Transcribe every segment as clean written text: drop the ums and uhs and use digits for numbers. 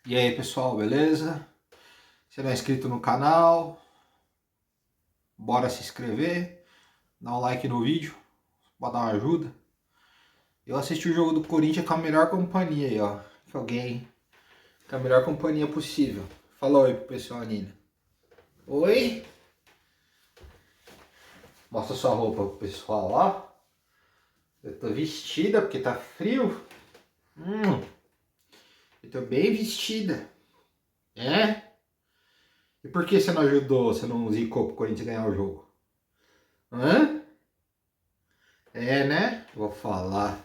E aí pessoal, beleza? Se não é inscrito no canal, bora se inscrever, dá um like no vídeo, pra dar uma ajuda. Eu assisti o jogo do Corinthians com a melhor companhia aí, ó. Que alguém com a melhor companhia possível. Fala oi pro pessoal, Nina. Oi? Mostra sua roupa pro pessoal, ó. Eu tô vestida porque tá frio. Eu tô bem vestida. É? E por que você não ajudou, você não zicou pro Corinthians ganhar o jogo? Hã? É, né? Vou falar.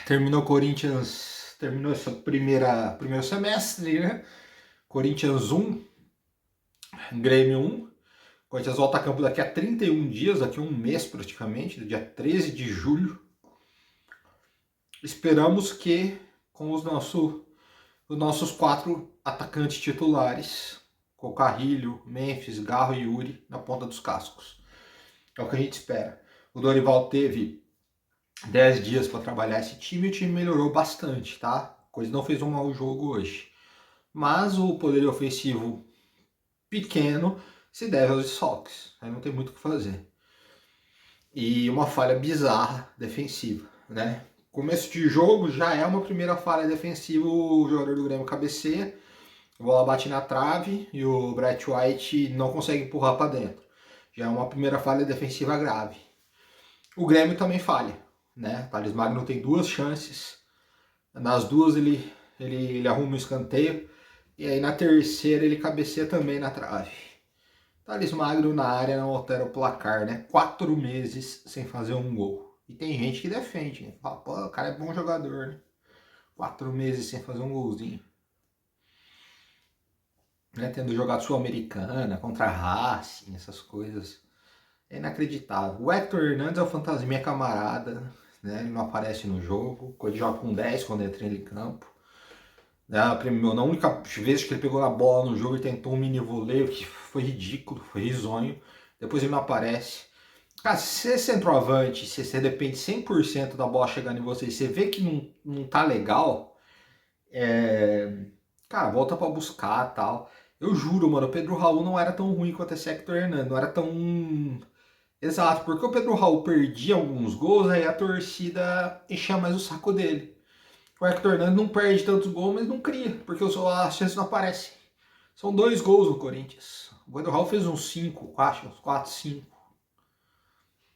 Terminou o Corinthians, terminou essa primeiro semestre, né? Corinthians 1, Grêmio 1. Corinthians volta a campo daqui a 31 dias, daqui a um mês praticamente, do dia 13 de julho. Esperamos que com os nossos 4 atacantes titulares, com Carrilho, Memphis, Garro e Yuri na ponta dos cascos. É o que a gente espera. O Dorival teve 10 dias para trabalhar esse time e o time melhorou bastante, tá? Coisa não fez um mau jogo hoje. Mas o poder ofensivo pequeno se deve aos desfalques. Aí não tem muito o que fazer. E uma falha bizarra defensiva, né? Começo de jogo já é uma primeira falha defensiva, o jogador do Grêmio cabeceia, a bola bate na trave e o Brett White não consegue empurrar para dentro. Já é uma primeira falha defensiva grave. O Grêmio também falha, né? O Thales Magno tem 2 chances, nas duas ele arruma um escanteio, e aí na terceira ele cabeceia também na trave. Thales Magno na área não altera o placar, né? 4 meses sem fazer um gol. E tem gente que defende, né? Fala, pô, o cara é bom jogador, né? 4 meses sem fazer um golzinho. Né? Tendo jogado Sul-Americana, contra a Racing, essas coisas. É inacreditável. O Hector Hernandes é o fantasminha camarada, né? Ele não aparece no jogo. Ele joga com 10 quando entra em campo. Na única vez que ele pegou a bola no jogo, ele tentou um mini voleio que foi ridículo, foi risonho. Depois ele não aparece. Cara, se você é centroavante, se você depende 100% da bola chegando em você e você vê que não tá legal, cara, volta pra buscar e tal. Eu juro, mano, o Pedro Raul não era tão ruim quanto esse Hector Hernando, não era tão... Exato, porque o Pedro Raul perdia alguns gols, aí a torcida enchia mais o saco dele. O Hector Hernandez não perde tantos gols, mas não cria, porque as chances não aparecem. São 2 gols no Corinthians. O Pedro Raul fez uns 5, acho, uns 4, 5.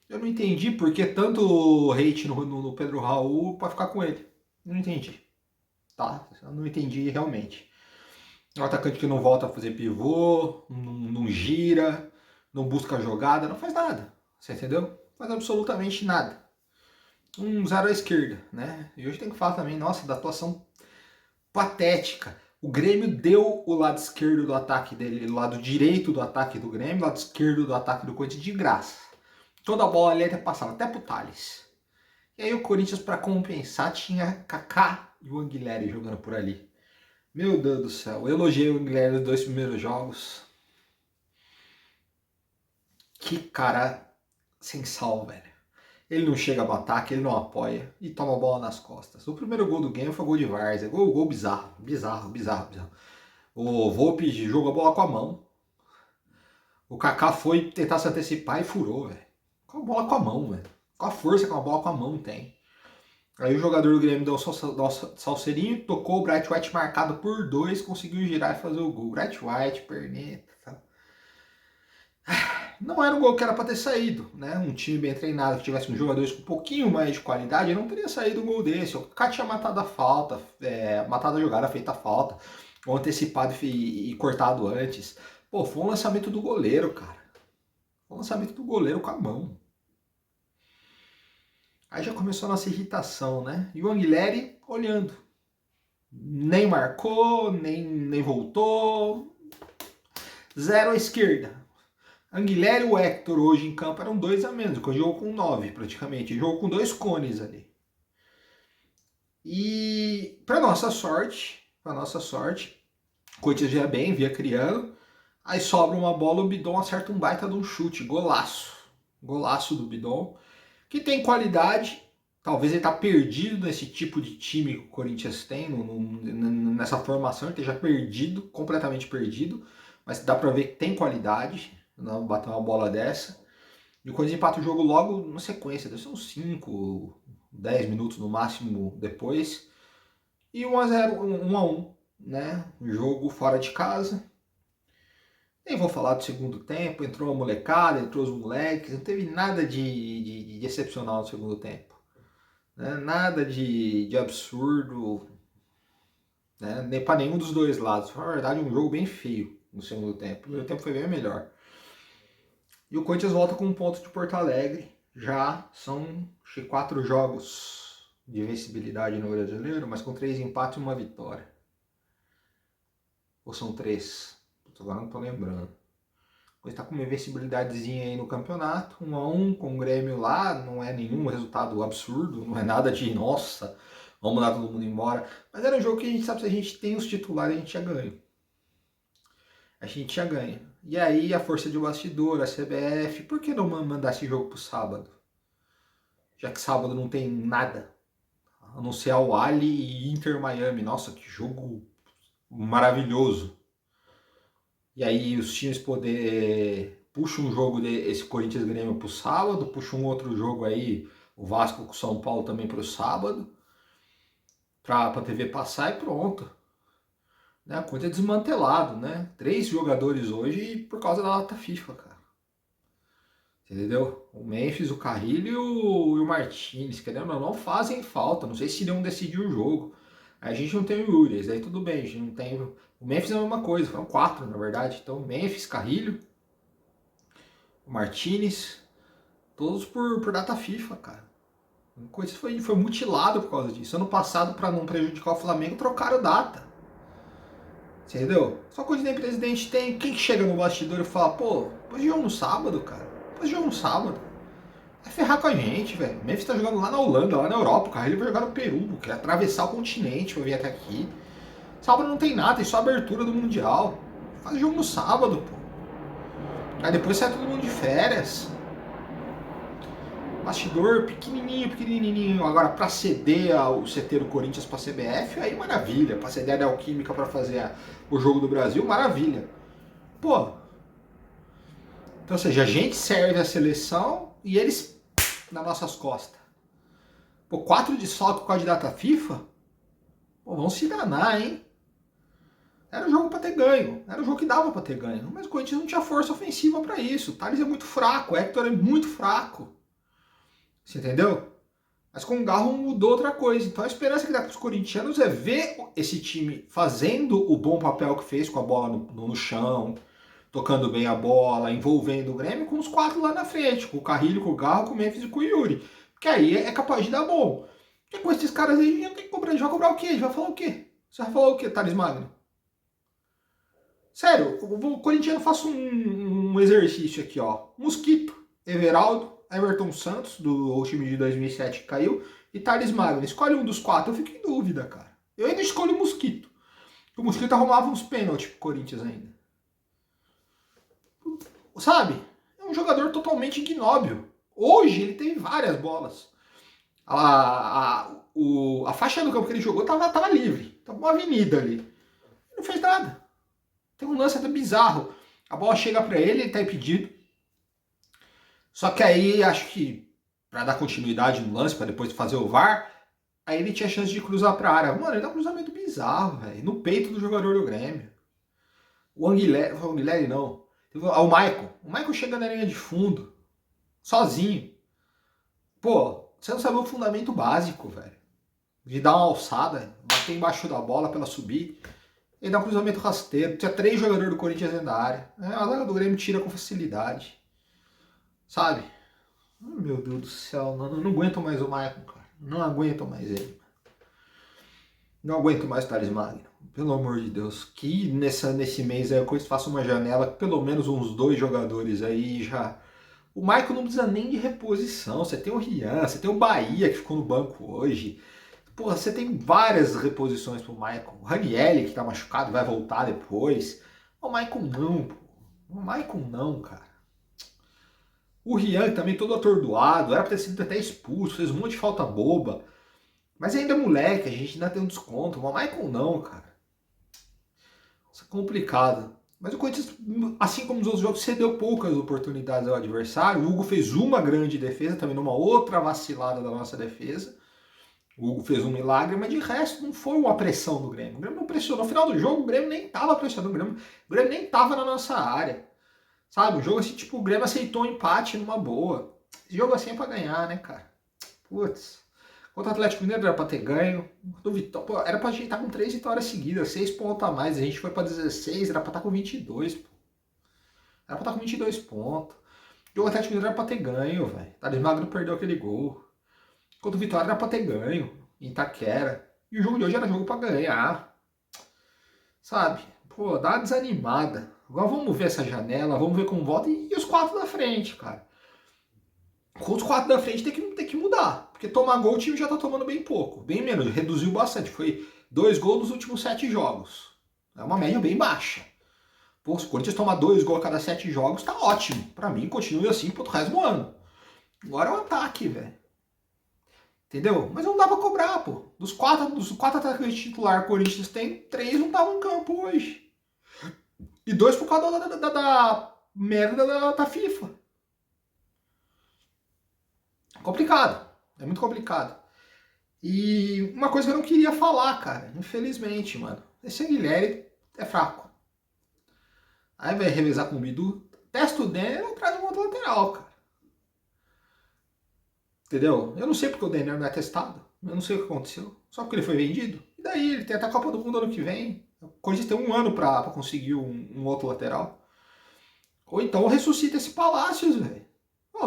Eu não entendi por que tanto hate no Pedro Raul pra ficar com ele. Não entendi. Tá? Eu não entendi realmente. É um atacante que não volta a fazer pivô, não gira, não busca jogada, não faz nada. Você entendeu? Não faz absolutamente nada. Um zero à esquerda, né? E hoje tem que falar também, nossa, da atuação patética. O Grêmio deu o lado esquerdo do ataque dele, o lado direito do ataque do Grêmio, o lado esquerdo do ataque do Corinthians de graça. Toda a bola ali até passava, até pro Thales. E aí o Corinthians, para compensar, tinha Kaká e o Anguilhéry jogando por ali. Meu Deus do céu, eu elogiei o Anguilhéry nos 2 primeiros jogos. Que cara sem sal, velho. Ele não chega no ataque, ele não apoia e toma a bola nas costas. O primeiro gol do game foi gol de Várzea, gol bizarro, bizarro. O Volpe jogou a bola com a mão. O Kaká foi tentar se antecipar e furou, velho. Com a bola com a mão, velho. Com a força que uma bola com a mão tem. Aí o jogador do Grêmio deu um salseirinho, tocou o Bright White marcado por 2, conseguiu girar e fazer o gol. Bright White, perneta, tá? Não era um gol que era para ter saído, né? Um time bem treinado, que tivesse um jogadores com um pouquinho mais de qualidade, não teria saído um gol desse. O Kaká tinha matado a falta, matado a jogada, feita a falta, ou antecipado e cortado antes. Pô, foi um lançamento do goleiro, cara. Foi um lançamento do goleiro com a mão. Aí já começou a nossa irritação, né? E o Anguilhéry olhando. Nem marcou, nem voltou. Zero à esquerda. Anguilhéry e o Hector hoje em campo eram 2 a menos, porque jogou com 9 praticamente. Jogou com 2 cones ali. E para nossa sorte, o Corinthians já bem, via criando. Aí sobra uma bola, o Bidon acerta um baita de um chute, golaço. Golaço do Bidon, que tem qualidade, Talvez ele tá perdido nesse tipo de time que o Corinthians tem, nessa formação, ele esteja perdido, completamente perdido, mas dá pra ver que tem qualidade, não bater uma bola dessa. E o Corinthians empata o jogo logo na sequência, deve ser uns 5, 10 minutos no máximo depois. E 1-0, 1-1, né? Jogo fora de casa. Nem vou falar do segundo tempo, entrou a molecada, entrou os moleques, não teve nada de excepcional no segundo tempo. Né? Nada de absurdo, né? Nem para nenhum dos dois lados. Foi, na verdade, um jogo bem feio no segundo tempo. O primeiro tempo foi bem melhor. E o Corinthians volta com um ponto de Porto Alegre. Já são acho que 4 jogos de vencibilidade no Brasileiro, mas com 3 empates e 1 vitória. Ou são 3? Agora não tô lembrando. Pois tá com uma invencibilidadezinha aí no campeonato, 1-1 com o Grêmio lá, não é nenhum resultado absurdo, não é nada de nossa, vamos mandar todo mundo embora. Mas era um jogo que a gente sabe, se a gente tem os titulares, a gente já ganha. A gente já ganha. E aí a força de bastidor, a CBF, por que não mandar esse jogo pro sábado? Já que sábado não tem nada, a não ser Al Ahly e Inter Miami. Nossa, que jogo maravilhoso. E aí os times poder puxa um jogo desse Corinthians Grêmio pro sábado, puxa um outro jogo aí, o Vasco com o São Paulo também pro sábado, pra TV passar e pronto. Né? A coisa é desmantelado, né? 3 jogadores hoje por causa da data FIFA, cara. Entendeu? O Memphis, o Carrilho e o Martinez, querendo ou não, fazem falta. Não sei se iriam decidir o jogo. Aí a gente não tem o Yuri, aí tudo bem, a gente não tem. O Memphis é a mesma coisa, foram 4 na verdade. Então, Memphis, Carrilho, o Martinez, todos por data FIFA, cara. A coisa foi mutilado por causa disso. Ano passado, para não prejudicar o Flamengo, trocaram data. Você entendeu? Só coisa que nem presidente tem. Quem que chega no bastidor e fala, pô, depois de jogo no sábado, cara. Depois de jogo no sábado. Vai ferrar com a gente, velho. O Memphis tá jogando lá na Holanda, lá na Europa. O Carrilho vai jogar no Peru, quer atravessar o continente pra vir até aqui. Sábado não tem nada, tem só a abertura do Mundial. Faz jogo no sábado, pô. Aí depois sai todo mundo de férias. Bastidor pequenininho, pequenininho. Agora, pra ceder o CT do Corinthians pra CBF, aí maravilha. Pra ceder a Neoquímica pra fazer o jogo do Brasil, maravilha. Pô. Então, ou seja, a gente serve a seleção e eles nas nossas costas. Pô, 4 de salto com a de data FIFA? Pô, vão se danar, hein? Era um jogo pra ter ganho. Era um jogo que dava pra ter ganho. Mas o Corinthians não tinha força ofensiva pra isso. O Thales é muito fraco, o Hector é muito fraco. Você entendeu? Mas com o Garro mudou outra coisa. Então a esperança que dá para os corintianos é ver esse time fazendo o bom papel que fez com a bola no chão, tocando bem a bola, envolvendo o Grêmio com os 4 lá na frente, com o Carrilho, com o Garro, com o Memphis e com o Yuri. Porque aí é capaz de dar bom. Porque com esses caras aí, a gente não tem que cobrar. A gente vai cobrar o quê? A gente vai falar o quê? Você vai falar o quê, Thales Magno? Sério, o corintiano faça um exercício aqui, ó. Mosquito, Everaldo, Everton Santos, do time de 2007 que caiu, e Thales Magno. Escolhe um dos 4, eu fico em dúvida, cara. Eu ainda escolho o Mosquito. O Mosquito arrumava uns pênaltis pro Corinthians ainda. Sabe? É um jogador totalmente ignóbil. Hoje ele teve várias bolas. A faixa do campo que ele jogou tava livre. Tava uma avenida ali. Ele não fez nada. Tem um lance até bizarro. A bola chega pra ele tá impedido. Só que aí, acho que pra dar continuidade no lance, pra depois fazer o VAR, aí ele tinha chance de cruzar pra área. Mano, ele dá um cruzamento bizarro, velho. No peito do jogador do Grêmio. O Anguilera não. O Maicon. O Maicon chega na linha de fundo. Sozinho. Pô, você não sabe o fundamento básico, velho. De dar uma alçada, bater embaixo da bola pra ela subir. Ele dá um cruzamento rasteiro. Tinha 3 jogadores do Corinthians dentro da área. A zaga do Grêmio tira com facilidade. Sabe? Oh, meu Deus do céu. Não aguento mais o Maicon, cara. Não aguento mais ele. Não aguento mais o Thales Magno. Pelo amor de Deus. Que nesse mês aí eu faça uma janela. Pelo menos uns 2 jogadores aí já. O Maicon não precisa nem de reposição. Você tem o Rian, você tem o Bahia que ficou no banco hoje. Porra, você tem várias reposições pro Maicon. O Ranieri, que tá machucado, vai voltar depois. O Maicon não, pô. O Maicon não, cara. O Rian também todo atordoado, era pra ter sido até expulso, fez um monte de falta boba. Mas ainda é moleque, a gente ainda tem um desconto. O Michael não, cara. Isso é complicado. Mas o Corinthians, assim como os outros jogos, cedeu poucas oportunidades ao adversário. O Hugo fez uma grande defesa, também numa outra vacilada da nossa defesa. O Hugo fez um milagre, mas de resto não foi uma pressão do Grêmio. O Grêmio não pressionou. No final do jogo, o Grêmio nem tava pressionando. O Grêmio nem tava na nossa área. Sabe? Um jogo assim, tipo, o Grêmio aceitou um empate numa boa. Esse jogo assim é pra ganhar, né, cara? Putz. Contra o Atlético Mineiro era pra ter ganho. Do Vitória, pô, era pra gente estar com 3 vitórias seguidas, 6 pontos a mais. A gente foi pra 16, era pra estar com 22, pô. Era pra estar com 22 pontos. O jogo Atlético Mineiro era pra ter ganho, velho. Thales Magno perdeu aquele gol. Contra o Vitória era pra ter ganho. Em Itaquera. E o jogo de hoje era jogo pra ganhar. Sabe? Pô, dá uma desanimada. Agora vamos ver essa janela, vamos ver como volta. E os 4 da frente, cara. Com os 4 da frente tem que mudar. Porque tomar gol o time já tá tomando bem pouco. Bem menos, reduziu bastante. Foi 2 gols nos últimos 7 jogos. É uma média bem baixa. Pô, se o Corinthians tomar 2 gols a cada 7 jogos, tá ótimo. Pra mim, continue assim pro resto do ano. Agora é o ataque, velho. Entendeu? Mas não dá pra cobrar, pô. Dos quatro atacantes titular que o Corinthians tem, 3 não estavam em campo hoje. E 2 por causa da merda da FIFA. Complicado. É muito complicado. E uma coisa que eu não queria falar, cara, infelizmente, mano. Esse Aguilera é fraco. Aí vai revezar com o Bidu, testa o Denner ou traz um outro lateral, cara. Entendeu? Eu não sei porque o Denner não é testado. Eu não sei o que aconteceu. Só porque ele foi vendido. E daí, ele tem até a Copa do Mundo ano que vem. O Corinthians tem um ano pra conseguir um outro lateral. Ou então ressuscita esse Palácios, velho.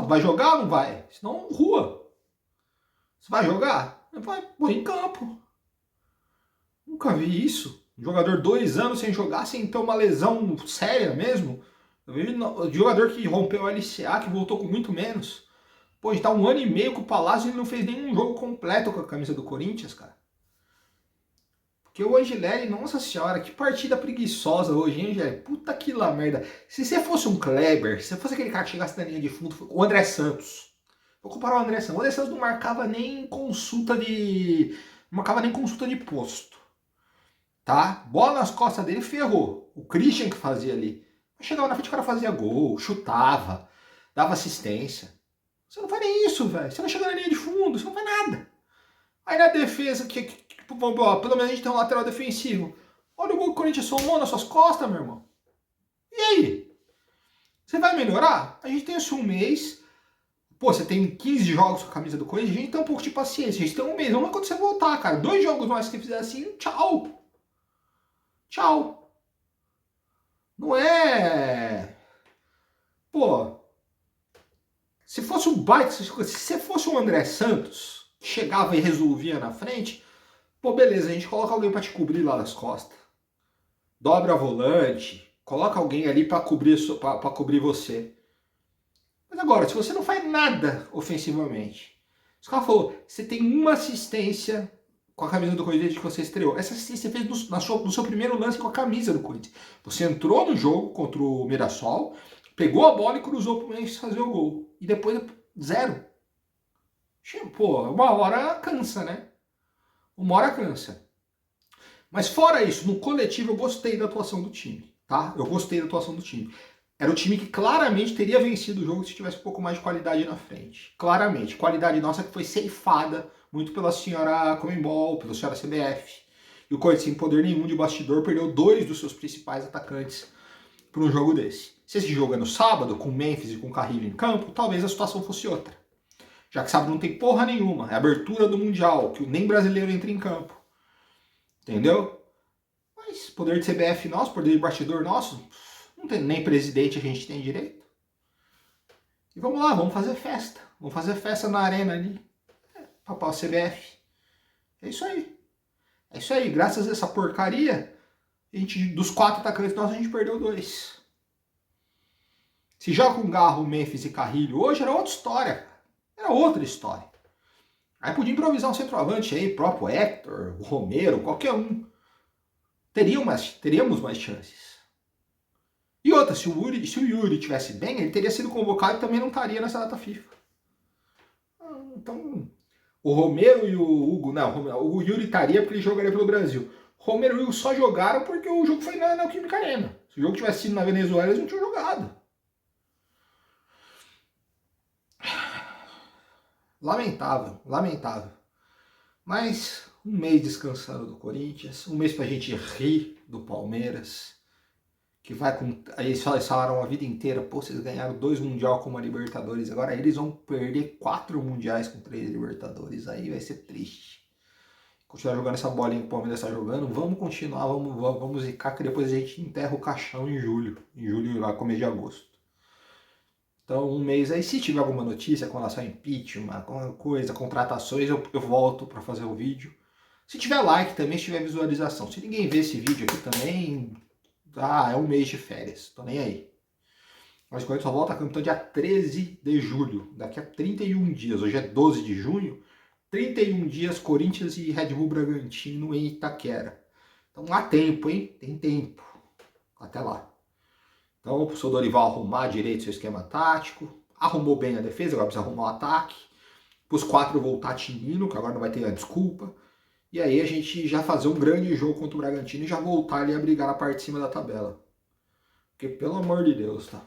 Vai jogar ou não vai? Senão, rua. Você vai jogar? Vai pôr em campo. Nunca vi isso. Um jogador 2 anos sem jogar, sem ter uma lesão séria mesmo. Eu vi jogador que rompeu o LCA, que voltou com muito menos. Pô, a gente tá 1 ano e meio com o Palácio e ele não fez nenhum jogo completo com a camisa do Corinthians, cara. Porque o Angeleri, nossa senhora, que partida preguiçosa hoje, hein, Angeleri? Puta que lá merda. Se você fosse um Kleber, se você fosse aquele cara que chegasse na linha de fundo, o André Santos. Vou comparar o André Santos. O André Santos não marcava nem consulta de. Não marcava nem consulta de posto. Tá? Bola nas costas dele, ferrou. O Christian que fazia ali. Chegava na frente, o cara fazia gol, chutava, dava assistência. Você não faz nem isso, velho. Você não chega na linha de fundo, você não faz nada. Aí na defesa, pelo menos a gente tem um lateral defensivo. Olha o gol que o Corinthians somou nas suas costas, meu irmão. E aí? Você vai melhorar? A gente tem esse um mês. Pô, você tem 15 jogos com a camisa do Corinthians, a gente tem um pouco de paciência. A gente tem um mês. Vamos ver quando você voltar, cara. 2 jogos mais que você fizer assim, tchau. Tchau. Não é. Pô, se fosse um baita, se você fosse um André Santos, que chegava e resolvia na frente, pô, beleza, a gente coloca alguém pra te cobrir lá das costas. Dobra a volante, coloca alguém ali pra cobrir, pra cobrir você. Mas agora, se você não faz nada ofensivamente, os caras falou, você tem uma assistência com a camisa do Corinthians que você estreou. Essa assistência você fez no seu primeiro lance com a camisa do Corinthians. Você entrou no jogo contra o Mirassol, pegou a bola e cruzou pro Memphis fazer o gol. E depois, 0. Pô, uma hora cansa, né? Uma hora cansa. Mas fora isso, no coletivo eu gostei da atuação do time, tá? Eu gostei da atuação do time. Era o time que claramente teria vencido o jogo se tivesse um pouco mais de qualidade na frente. Claramente. Qualidade nossa que foi ceifada muito pela senhora Comembol, pela senhora CBF. E o Corinthians, sem poder nenhum de bastidor, perdeu 2 dos seus principais atacantes para um jogo desse. Se esse jogo é no sábado, com Memphis e com Carrilho em campo, talvez a situação fosse outra. Já que sábado não tem porra nenhuma. É a abertura do Mundial, que nem brasileiro entra em campo. Entendeu? Mas poder de CBF nosso, poder de bastidor nosso, não tem nem presidente a gente tem direito. E vamos lá, vamos fazer festa. Vamos fazer festa na arena ali. Papai CBF. É isso aí. É isso aí. Graças a essa porcaria, a gente, dos 4 atacantes nossos, a gente perdeu 2. Se joga com Garro, Memphis e Carrilho hoje, era outra história. Era outra história. Aí podia improvisar um centroavante aí, próprio Hector, o Romero, qualquer um. Teríamos mais chances. E outra, se o Yuri tivesse bem, ele teria sido convocado e também não estaria nessa data FIFA. Então, o Romero e o Hugo, não, o Yuri estaria porque ele jogaria pelo Brasil. Romero e o Hugo só jogaram porque o jogo foi na Neoquímica Arena. Se o jogo tivesse sido na Venezuela, eles não tinham jogado. Lamentável, lamentável. Mas um mês descansando do Corinthians, um mês pra gente rir do Palmeiras, que vai com. Aí eles falaram a vida inteira, pô, vocês ganharam 2 Mundial com uma Libertadores, agora eles vão perder 4 Mundiais com 3 Libertadores, aí vai ser triste. Continuar jogando essa bolinha que o Palmeiras está jogando, vamos continuar, vamos zicar, que depois a gente enterra o caixão em julho. Em julho, lá, começo de agosto. Então, um mês aí, se tiver alguma notícia com relação a impeachment, alguma coisa, contratações, eu volto para fazer o vídeo. Se tiver like também, se tiver visualização. Se ninguém vê esse vídeo aqui também, é um mês de férias, tô nem aí. Mas o Corinthians só volta a campo dia 13 de julho, daqui a 31 dias. Hoje é 12 de junho, 31 dias, Corinthians e Red Bull Bragantino em Itaquera. Então há tempo, hein? Tem tempo. Até lá. Então, para o seu Dorival arrumar direito seu esquema tático, arrumou bem a defesa, agora precisa arrumar o ataque. Para os 4 voltar tinindo, que agora não vai ter a desculpa. E aí a gente já fazer um grande jogo contra o Bragantino e já voltar ali a brigar na parte de cima da tabela. Porque, pelo amor de Deus, tá?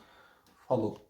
Falou.